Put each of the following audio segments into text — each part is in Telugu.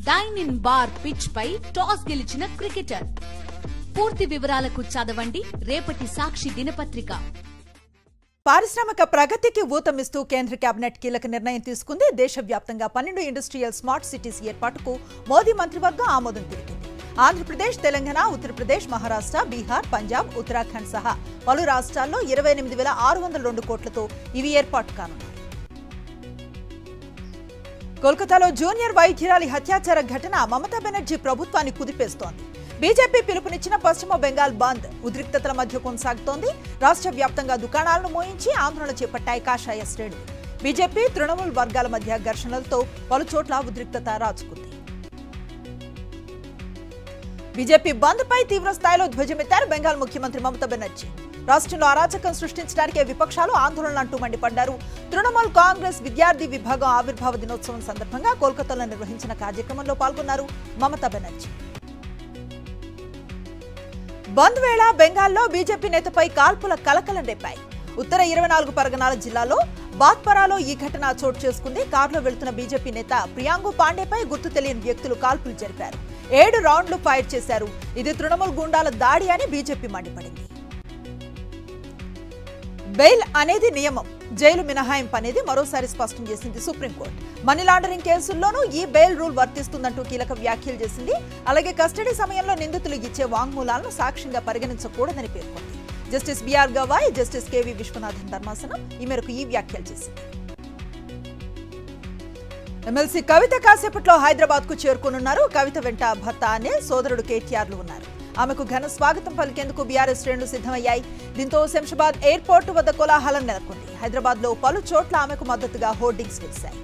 డైన్ ఇన్ బార్ పిచ్ పై టాస్ గెలిచిన క్రికెటర్. పూర్తి వివరాలకు చదవండి రేపటి సాక్షి దినపత్రిక. పారిశ్రామిక ప్రగతికి ఊతమిస్తూ కేంద్ర కేబినెట్ కీలక నిర్ణయం తీసుకుంది. దేశవ్యాప్తంగా 12 ఇండస్ట్రియల్ స్మార్ట్ సిటీస్ ఏర్పాటుకు మోదీ మంత్రివర్గం ఆమోదం తెలిపింది. ఆంధ్రప్రదేశ్, తెలంగాణ, ఉత్తరప్రదేశ్, మహారాష్ట్ర, బీహార్, పంజాబ్, ఉత్తరాఖండ్ సహా పలు రాష్ట్రాల్లో 28,602 కోట్లతో ఇవి ఏర్పాటు కానున్నాయి. కోల్కతాలో జూనియర్ వైద్యురాలి హత్యాచార ఘటన మమతా బెనర్జీ ప్రభుత్వాన్ని కుదిపేస్తోంది. బీజేపీ పిలుపునిచ్చిన పశ్చిమ బెంగాల్ బంద్ ఉద్రిక్తతల మధ్య కొనసాగుతోంది. రాష్ట్ర వ్యాప్తంగా దుకాణాలను మోయించి ఆందోళన చేపట్టాయి కాషాయ శ్రేణులు. బీజేపీ, తృణమూల్ వర్గాల మధ్య ఘర్షణలతో పలు చోట్ల ఉద్రిక్తత రాజుకుంది. బీజేపీ బంద్ పై తీవ్ర స్థాయిలో ధ్వజమెత్తారు బెంగాల్ ముఖ్యమంత్రి మమతా బెనర్జీ. రాష్ట్రంలో అరాచకం సృష్టించడానికి విపక్షాలు ఆందోళనలంటూ మండిపడ్డారు. తృణమూల్ కాంగ్రెస్ విద్యార్థి విభాగం ఆవిర్భావ దినోత్సవం సందర్భంగా కోల్కతాలో నిర్వహించిన కార్యక్రమంలో పాల్గొన్నారు మమతా బెనర్జీ. బంద్ వేళ బెంగాల్లో బీజేపీ నేతపై కాల్పుల కలకలం రేపాయి. ఉత్తర 24 పరగనాల జిల్లాలో బాత్పరాలో ఈ ఘటన చోటు చేసుకుంది. కారులో వెళ్తున్న బీజేపీ నేత ప్రియాంగు పాండేపై గుర్తు తెలియని వ్యక్తులు కాల్పులు జరిపారు. 7 రౌండ్లు ఫైర్ చేశారు. ఇది తృణమూల్ గుండాల దాడి అని బీజేపీ మండిపడింది. బెయిల్ అనేది నియమం, జైలు మినహాయింపు అనేది మరోసారి స్పష్టం చేసింది సుప్రీంకోర్టు. మనీ లాండరింగ్ కేసుల్లోనూ ఈ బెయిల్ రూల్ వర్తిస్తుందంటూ కీలక వ్యాఖ్యలు చేసింది. అలాగే కస్టడీ సమయంలో నిందితులు ఇచ్చే వాంగ్మూలాలను సాక్ష్యంగా పరిగణించకూడదని పేర్కొంది. Justice BR Gavai, Justice KV Viswanathan ధర్మాసనం ఈ మేరకు ఈ వ్యాఖ్యలు చేసింది. ఎమ్మెల్సీ కవిత కాసేపట్లో హైదరాబాద్ కు చేరుకోనున్నారు. కవిత వెంట భర్త అనిల్, సోదరుడు కేటీఆర్లు ఉన్నారు. ఆమెకు ఘన స్వాగతం పలికేందుకు బీఆర్ఎస్ శ్రేణులు సిద్ధమయ్యాయి. దీంతో శంషాబాద్ ఎయిర్పోర్ట్ వద్ద కోలాహలం నెలకొంది. హైదరాబాద్ లో పలు చోట్ల ఆమెకు మద్దతుగా హోర్డింగ్స్ వేశాయి.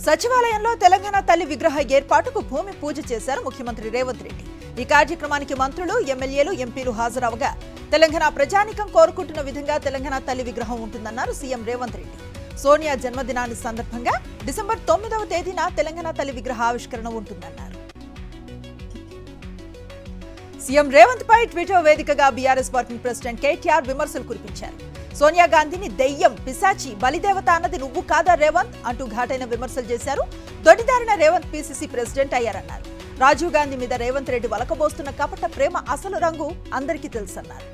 సచివాలయంలో తెలంగాణ తల్లి విగ్రహ ఏర్పాటుకు భూమి పూజ చేశారు ముఖ్యమంత్రి రేవంత్ రెడ్డి. ఈ కార్యక్రమానికి మంత్రులు, ఎమ్మెల్యేలు, ఎంపీలు హాజరవగా తెలంగాణ ప్రజానీకం కోరుకుంటున్న విధంగా తెలంగాణ తల్లి విగ్రహం ఉంటుందన్నారు సీఎం రేవంత్ రెడ్డి. సోనియా జన్మదినాన్ని సందర్భంగా డిసెంబర్ 9వ తేదీన తెలంగాణ తల్లి విగ్రహ ఆవిష్కరణ ఉంటుందన్నారు. సీఎం రేవంత్ పై ట్విట్టర్ వేదికగా బీఆర్ఎస్ వర్కింగ్ ప్రెసిడెంట్ కేటీఆర్ విమర్శలు కురిపించారు. సోనియా గాంధీని దెయ్యం, పిశాచి, బలిదేవత అన్నది నువ్వు కాదా రేవంత్ అంటూ ఘాటైన విమర్శలు చేశారు. దొడ్డిదారిన రేవంత్ పీసీసీ ప్రెసిడెంట్ అయ్యారన్నారు. రాజీవ్ గాంధీ మీద రేవంత్ రెడ్డి వలకబోస్తున్న కపట ప్రేమ అసలు రంగు అందరికీ తెలుసన్నారు.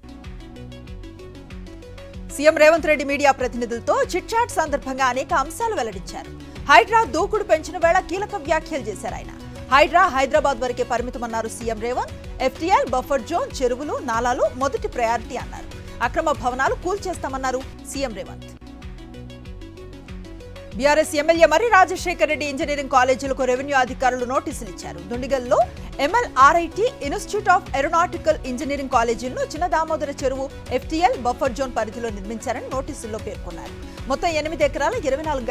సీఎం రేవంత్ రెడ్డి మీడియా ప్రతినిధులతో చిట్ చాట్ సందర్భంగా అనేక అంశాలు వెల్లడించారు. హైడ్రా దూకుడు పెంచిన వేళ కీలక వ్యాఖ్యలు చేశారు ఆయన. హైడ్రా హైదరాబాద్ వరకే పరిమితమన్నారు CM Revanth. FTL, buffer zone, చెరువులు, నాలాలు మొదటి ప్రయారిటీ అన్నారు. అక్రమ భవనాలు కూల్చేస్తామన్నారు CM Revanth. BRS MLA Marri Rajasekhar Reddy engineering కాలేజీలకు రెవెన్యూ అధికారులు నోటీసులు ఇచ్చారు. దుండిగల్లో MLRIT, institute of aeronautical engineering కాలేజీలను చిన్న దామోదర చెరువు, ఎఫ్టీఎల్, బఫర్ జోన్ పరిధిలో నిర్మించారని నోటీసుల్లో పేర్కొన్నారు. మొత్తం 8 ఎకరాల 24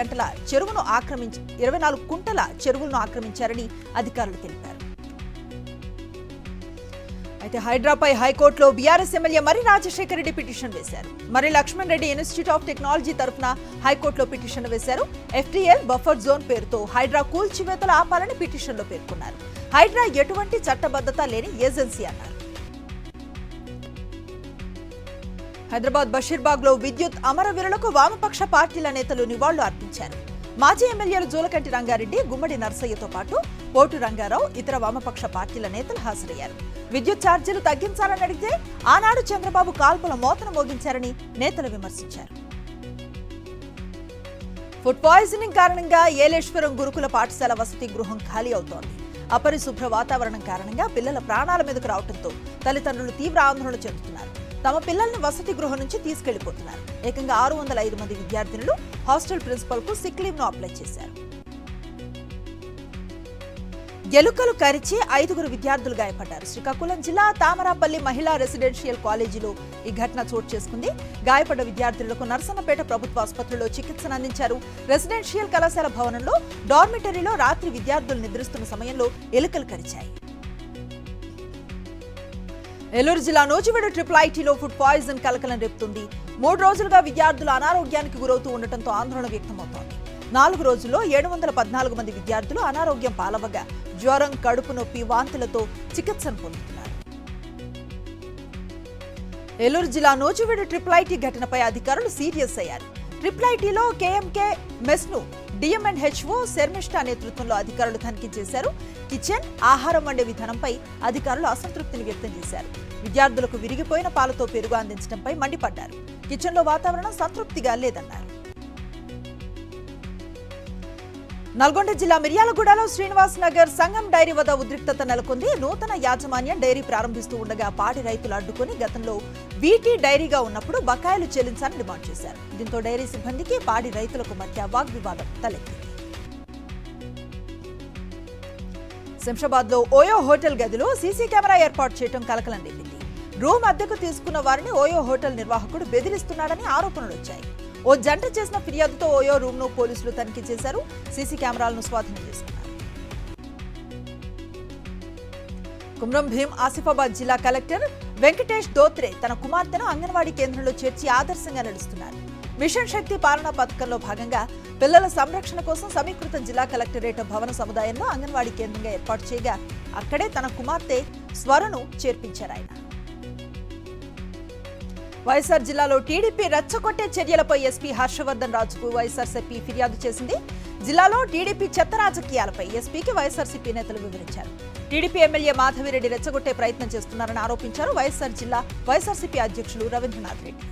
కుంటల చెరువులను ఆక్రమించారని అధికారులు తెలిపారు. అయితే హైడ్రాపై హైకోర్టులో BRS MLA Marri Rajasekhar Reddy petition వేశారు. Marri Laxman Reddy institute of technology తరఫున హైకోర్టులో పిటిషన్ వేశారు. ఎఫ్టీఎల్, బఫర్ జోన్ పేరుతో హైడ్రా కూల్చివేతలు ఆపాలని పిటిషన్లో పేర్కొన్నారు. హైడ్రా ఎటువంటి చట్టబద్ధత లేని ఏజెన్సీ అన్నారు. హైదరాబాద్ బషీర్బాగ్ లో విద్యుత్ అమరవీరులకు వామపక్ష పార్టీల నేతలు నివాళులు అర్పించారు. మాజీ ఎమ్మెల్యేలు జూలకంటి రంగారెడ్డి, గుమ్మడి నర్సయ్యతో పాటు పోటు రంగారావు, ఇతర వామపక్ష పార్టీల నేతలు హాజరయ్యారు. విద్యుత్ ఛార్జీలు తగ్గించాలని అడిగితే ఆనాడు చంద్రబాబు కాల్పుల మోతను మోగించారని నేతలు విమర్శించారు. ఫుడ్ పాయిజనింగ్ కారణంగా ఏలేశ్వరం గురుకుల పాఠశాల వసతి గృహం ఖాళీ అవుతోంది. అపరిశుభ్ర వాతావరణం కారణంగా పిల్లల ప్రాణాల మీదకు రావడంతో తల్లిదండ్రులు తీవ్ర ఆందోళన చెందుతున్నారు. తమ పిల్లల్ని వసతి గృహం నుంచి తీసుకెళ్లిపోతున్నారు. ఏకంగా 605 మంది విద్యార్థినులు హాస్టల్ ప్రిన్సిపల్ కు సిక్ లీవ్ ను అప్లై చేశారు. ఎలుకలు కరిచి 5గురు విద్యార్థులు గాయపడ్డారు. శ్రీకాకుళం జిల్లా తామరాపల్లి మహిళా రెసిడెన్షియల్ కాలేజీలో ఈ ఘటన చోటు చేసుకుంది. గాయపడ్డ విద్యార్థులకు నర్సన్నపేట ప్రభుత్వ ఆసుపత్రిలో చికిత్సను అందించారు. రెసిడెన్షియల్ కళాశాల భవనంలో డార్మిటరీలో రాత్రి విద్యార్థులు నిద్రిస్తున్న సమయంలో ఎలుకలు కరిచాయి. ఏలూరు జిల్లా నూజివీడు ట్రిపుల్ ఐటీలో ఫుడ్ పాయిజన్ కలకలం రేపుతుంది. 3 రోజులుగా విద్యార్థులు అనారోగ్యానికి గురవుతూ ఉండటంతో ఆందోళన వ్యక్తమవుతోంది. 4 రోజుల్లో 714 మంది విద్యార్థులు అనారోగ్యం పాలవగా జ్వరం, కడుపు నొప్పి, వాంతులతో చికిత్సను పొందుతున్నారు. ఏలూరు జిల్లా నూజివీడు ట్రిపుల్ ఐటీ ఘటనపై అధికారులు సీరియస్ అయ్యారు. IIITలో KMK మెస్ను DMNHO శర్మిష్ఠా నేతృత్వంలో అధికారులు తనిఖీ చేశారు. కిచెన్, ఆహారం వండే విధానంపై అధికారులు అసంతృప్తిని వ్యక్తం చేశారు. విద్యార్థులకు విరిగిపోయిన పాలతో పెరుగు అందించడంపై మండిపడ్డారు. కిచెన్లో వాతావరణం సంతృప్తిగా లేదన్నారు. నల్గొండ జిల్లా మిర్యాలగూడలో శ్రీనివాస్ నగర్ సంగం డైరీ వద్ద ఉద్రిక్తత నెలకొంది. నూతన యాజమాన్యం డైరీ ప్రారంభిస్తూ ఉండగా పాడి రైతులు అడ్డుకుని గతంలో వీటీ డైరీగా ఉన్నప్పుడు బకాయిలు చెల్లించాలని డిమాండ్ చేశారు. దీంతో డైరీ సిబ్బందికి పాడి రైతులకు మధ్య వాగ్వివాదం తలెత్తింది. శంషాబాద్ లో ఓయో హోటల్ గదిలో సీసీ కెమెరా ఏర్పాటు చేయడం కలకలం రేపింది. రూమ్ అద్దెకు తీసుకున్న వారిని ఓయో హోటల్ నిర్వాహకుడు బెదిరిస్తున్నాడని ఆరోపణలు వచ్చాయి. ఓ జంట చేసిన ఫిర్యాదుతో ఓయో రూమ్ ను పోలీసులు తనిఖీ చేశారు. సీసీ కెమెరాలను స్వాధీనం చేసుకున్నారు. కుమ్రం భీం ఆసిఫాబాద్ జిల్లా కలెక్టర్ వెంకటేష్ దోత్రే తన కుమార్తెను అంగన్వాడీ కేంద్రంలో చేర్చి ఆదర్శంగా నడుస్తున్నారు. మిషన్ శక్తి పాలనా పథకంలో భాగంగా పిల్లల సంరక్షణ కోసం సమీకృత జిల్లా కలెక్టరేట్ భవన సముదాయంలో అంగన్వాడీ కేంద్రంగా ఏర్పాటు చేయగా అక్కడే తన కుమార్తె స్వరను చేర్పించారు ఆయన. వైఎస్ఆర్ జిల్లాలో టీడీపీ రెచ్చగొట్టే చర్యలపై ఎస్పీ హర్షవర్ధన్ రాజుకు వైఎస్ఆర్సీపీ ఫిర్యాదు చేసింది. జిల్లాలో టీడీపీ చెత్త రాజకీయాలపై ఎస్పీకి వైఎస్ఆర్సీపీ నేతలు వివరించారు. టీడీపీ ఎమ్మెల్యే మాధవిరెడ్డి రెచ్చగొట్టే ప్రయత్నం చేస్తున్నారని ఆరోపించారు వైఎస్ఆర్ జిల్లా వైఎస్ఆర్సీపీ అధ్యక్షులు రవీంద్రనాథ్ రెడ్డి.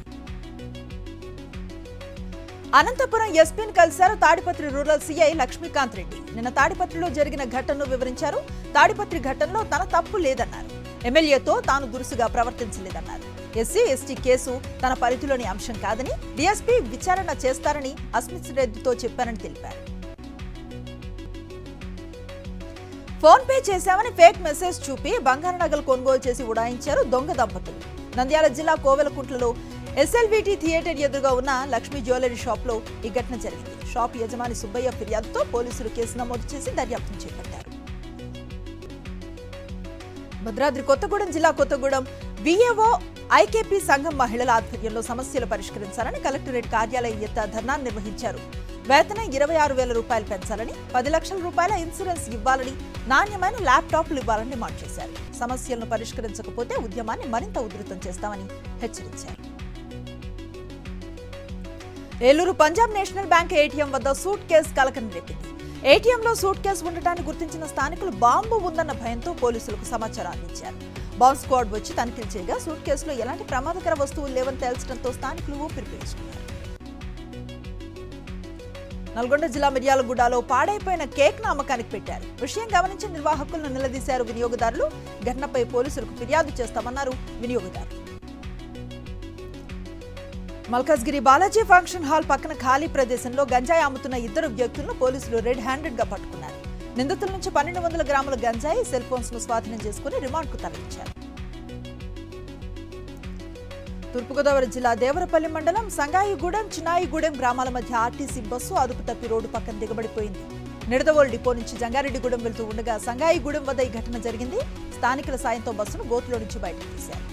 అనంతపురం ఎస్పీని కలిశారు తాడిపత్రి రూరల్ సీఐ లక్ష్మీకాంత్ రెడ్డి. నిన్న తాడిపత్రిలో జరిగిన ఘటనను వివరించారు. తాడిపత్రి ఘటనలో తన తప్పు లేదన్నారు. ఎమ్మెల్యేతో తాను దురుసుగా ప్రవర్తించలేదన్నారు. ఎస్సీ ఎస్టీ కేసు తన పరిధిలోని అంశం కాదని డీఎస్పీ విచారణ చేస్తారని అస్మిత్ రెడ్డితో చెప్పారని తెలిపారు. ఫోన్ పే చేశామని ఫేక్ మెసేజ్ చూపి బంగారు నగలు కొనుగోలు చేసి ఉడాయించారు దొంగ దంపతులు. నంద్యాల జిల్లా కోవెలకుంట్లలో SLVT థియేటర్ ఎదురుగా ఉన్న లక్ష్మీ జ్యువెలరీ షాప్ లో ఈ ఘటన జరిగింది. షాప్ యజమాని సుబ్బయ్య ఫిర్యాదుతో పోలీసులు కేసు నమోదు చేసి దర్యాప్తు చేపట్టారు. భద్రాద్రి కొత్తగూడెం జిల్లా కొత్తగూడెం VAO IKP సంఘం మహిళల ఆధ్వర్యంలో సమస్యలు పరిష్కరించాలని కలెక్టరేట్ కార్యాలయం ఎత్త ధర్నా నిర్వహించారు. వేతనం 26,000 రూపాయలు పెంచాలని, 10 లక్షల రూపాయల ఇన్సూరెన్స్ ఇవ్వాలని, నాణ్యమైన ల్యాప్టాప్లు ఇవ్వాలని డిమాండ్ చేశారు. సమస్యలను పరిష్కరించకపోతే ఉద్యమాన్ని మరింత ఉధృతం చేస్తామని హెచ్చరించారు. Eluru Punjab national bank ATM వద్ద సూట్ కేసు కలకలం రేపింది. ATMలో సూట్ కేసు ఉండటాన్ని గుర్తించిన స్థానికులు బాంబు ఉందన్న భయంతో పోలీసులకు సమాచారం అందించారు. బాంబ్ స్క్వాడ్ వచ్చి తనిఖీలు చేయగా సూట్ కేసులో ఎలాంటి ప్రమాదకర వస్తువులు లేవని తేల్చడంతో స్థానికులు ఊపిరి పీల్చుకున్నారు. నల్గొండ జిల్లా మిర్యాలగూడలో పాడైపోయిన కేక్ ను అమ్మకానికి పెట్టారు. విషయం గమనించిన నిర్వాహకులను నిలదీశారు వినియోగదారులు. ఘటనపై పోలీసులకు ఫిర్యాదు చేస్తామన్నారు వినియోగదారులు. మల్కాజ్గిరి బాలాజీ ఫంక్షన్ హాల్ పక్కన ఖాళీ ప్రదేశంలో గంజాయి అమ్ముతున్న 2 వ్యక్తులను పోలీసులు రెడ్ హ్యాండెడ్ గా పట్టుకున్నారు. నిందితుల నుంచి 1200 గ్రాముల గంజాయి, సెల్ ఫోన్స్ ను స్వాధీనం చేసుకుని రిమాండ్ కు తరలించారు. తూర్పుగోదావరి జిల్లా దేవరపల్లి మండలం సంగాయిగూడెం, చిన్నాయిగూడెం గ్రామాల మధ్య ఆర్టీసీ బస్సు అదుపు తప్పి రోడ్డు పక్కన దిగబడిపోయింది. నిడదవోలు డిపో నుంచి జంగారెడ్డిగూడెం వెళ్తూ ఉండగా సంగాయిగూడెం వద్ద ఈ ఘటన జరిగింది. స్థానికుల సాయంతో బస్సును గోతులో నుంచి బయటకు తీశారు.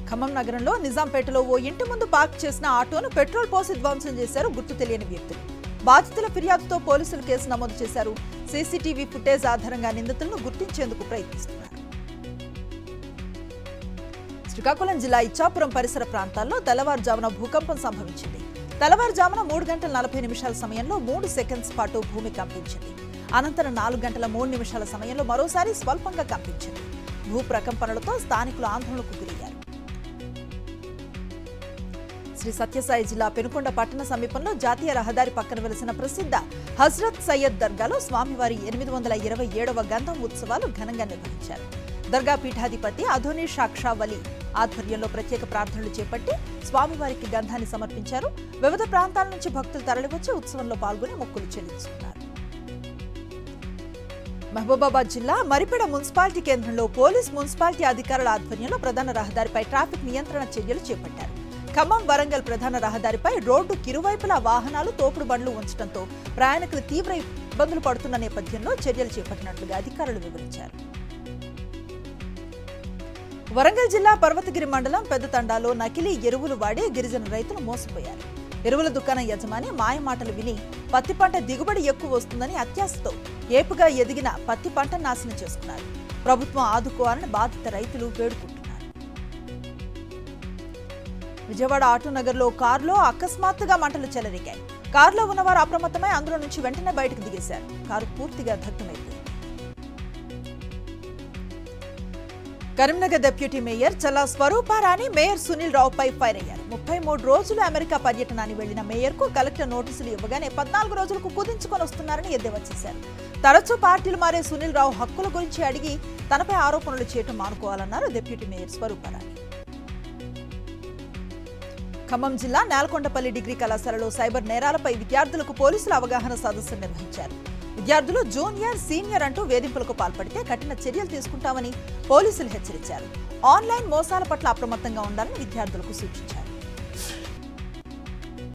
ఖమ్మం నగరంలో నిజాంపేటలో ఓ ఇంటి ముందు పార్క్ చేసిన ఆటోను పెట్రోల్ పోసి ధ్వంసం చేశారు గుర్తు తెలియని వ్యక్తులు. బాధితుల ఫిర్యాదుతో పోలీసులు కేసు నమోదు చేశారు. సీసీటీవీ ఫుటేజ్ ఆధారంగా నిందితులను గుర్తించేందుకు ప్రయత్నిస్తున్నారు. శ్రీకాకుళం జిల్లా ఇచ్చాపురం పరిసర ప్రాంతాల్లో తెల్లవారుజామున భూకంపం సంభవించింది. తెల్లవారుజామున 3 గంటల 40 నిమిషాల సమయంలో 3 సెకండ్స్ పాటు భూమి కంపించింది. అనంతరం 4 గంటల 3 నిమిషాల సమయంలో మరోసారి స్వల్పంగా కంపించింది. భూ ప్రకంపనలతో స్థానికులు ఆందోళనకు గురయ్యారు. శ్రీ సత్యసాయి జిల్లా పెనుకొండ పట్టణ సమీపంలో జాతీయ రహదారి పక్కన వెలిసిన ప్రసిద్ధ హజ్రత్ సయ్యద్ దర్గాలో స్వామివారి 827వ గంధం ఉత్సవాలు ఘనంగా నిర్వహించారు. దర్గా పీఠాధిపతి అధోని షాక్షా వలి ఆధ్వర్యంలో ప్రత్యేక ప్రార్థనలు చేపట్టి స్వామివారికి గంధాన్ని సమర్పించారు. వివిధ ప్రాంతాల నుంచి భక్తులు తరలివచ్చి ఉత్సవంలో పాల్గొని మొక్కులు చెల్లించుకున్నారు. మహబూబాబాద్ జిల్లా మరిపెడ మున్సిపాలిటీ కేంద్రంలో పోలీస్, మున్సిపాలిటీ అధికారుల ఆధ్వర్యంలో ప్రధాన రహదారిపై ట్రాఫిక్ నియంత్రణ చర్యలు చేపట్టారు. ఖమ్మం వరంగల్ ప్రధాన రహదారిపై రోడ్డు కిరువైపులా వాహనాలు, తోపుడు బండ్లు ఉంచడంతో ప్రయాణికులు తీవ్ర ఇబ్బందులు పడుతున్న నేపథ్యంలో చర్యలు చేపట్టినట్లుగా అధికారులు వివరించారు. వరంగల్ జిల్లా పర్వతగిరి మండలం పెద్దతండాలో నకిలీ ఎరువులు వాడి గిరిజన రైతులు మోసపోయారు. ఎరువుల దుకాణం యజమాని మాయమాటలు విని పత్తి పంట దిగుబడి ఎక్కువ వస్తుందని అత్యాశతో ఏపుగా ఎదిగిన పత్తి పంట నాశనం చేసుకున్నారు. ప్రభుత్వం ఆదుకోవాలని బాధిత రైతులు వేడుకుంటున్నారు. విజయవాడ ఆటోనగర్లో కారులో అకస్మాత్తుగా మంటలు చెలరేగాయి. కారులో ఉన్నవారు అప్రమత్తమై అందులో నుంచి వెంటనే బయటకు దిగేశారు. కారు పూర్తిగా దగ్ధమైంది. కరీంనగర్ డిప్యూటీ మేయర్ చల్లా స్వరూపారాణి మేయర్ సునీల్ రావుపై ఫైర్ అయ్యారు. 33 రోజులు అమెరికా పర్యటనానికి వెళ్లిన మేయర్ కు కలెక్టర్ నోటీసులు ఇవ్వగానే 14 రోజులకు కుదించుకొని వస్తున్నారని ఎద్దేవా చేశారు. తరచూ పార్టీలు మారే సునీల్ రావు హక్కుల గురించి అడిగి తనపై ఆరోపణలు చేయడం మానుకోవాలన్నారు డిప్యూటీ మేయర్ స్వరూపారాణి. ఖమ్మం జిల్లా నేలకొండపల్లి డిగ్రీ కళాశాలలో సైబర్ నేరాలపై విద్యార్థులకు పోలీసులు అవగాహన సదస్సు నిర్వహించారు. విద్యార్థులు జూనియర్, సీనియర్ అంటూ వేధింపులకు పాల్పడితే కఠిన చర్యలు తీసుకుంటామని పోలీసులు హెచ్చరించారు. ఆన్లైన్ మోసాల పట్ల అప్రమత్తంగా ఉండాలని విద్యార్థులకు సూచించారు.